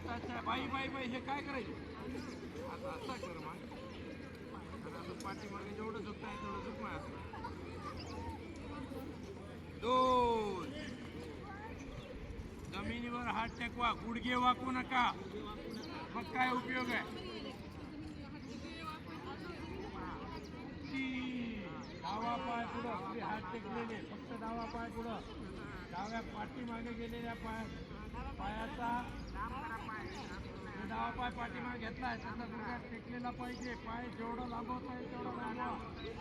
अच्छा बाई बाई बाई हे काय करायचं आता असा कर मग आता पाठीमागे जेवढं झुकता आहे तेवढं झुक माझ्या दोन जमिनीवर हात टेकवा गुडघे वाकू नका मग काय उपयोग आहे डावा पाय पुढं आपले हात टेकलेले फक्त डावा पाय पुढं डाव्या पाठीमागे गेलेल्या पायाचा डावा पाय पाठीमागे घेतलाय त्याचा गुडघा टेकलेला पाहिजे पाय जेवढं लांबवता येईल तेवढं लांबवा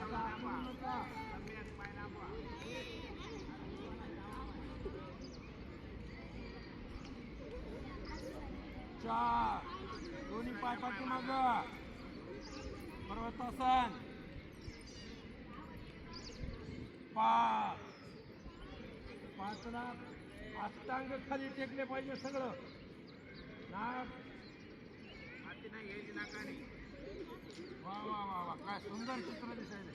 आता आपण नका चार दोन्ही पाय पाठीमाग पर्वतासन पाचला अष्टांग खाली टेकले पाहिजे सगळं नाक नाही घ्यायची नाकाने वा वा वा वा काय सुंदर चित्र दिसायले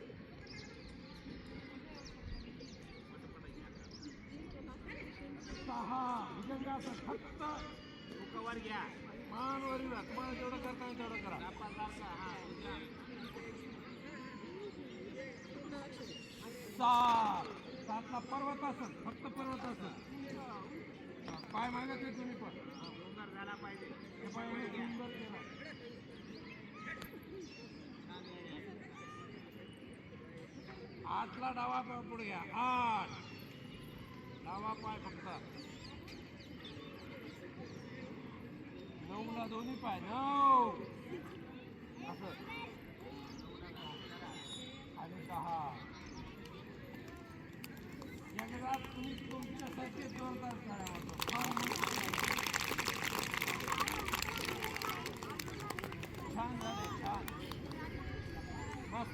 सहा भुजंगासन फक्त डोकावर घ्या मानवर घ्या तुम्हाला जेवढं करता येईल तेवढं करा सातला पर्वतासन फक्त पर्वतासन पाय मागत नाही तुम्ही पण सुंदर झाला पाहिजे हे पाय सुंदर केला आठला डावा पाय पुढे घ्या आठ डावा पाय फक्त नऊला दोन्ही पाय नऊ असं आणि दहा एकदा तुम्ही तुमच्यासाठी जोरदार करा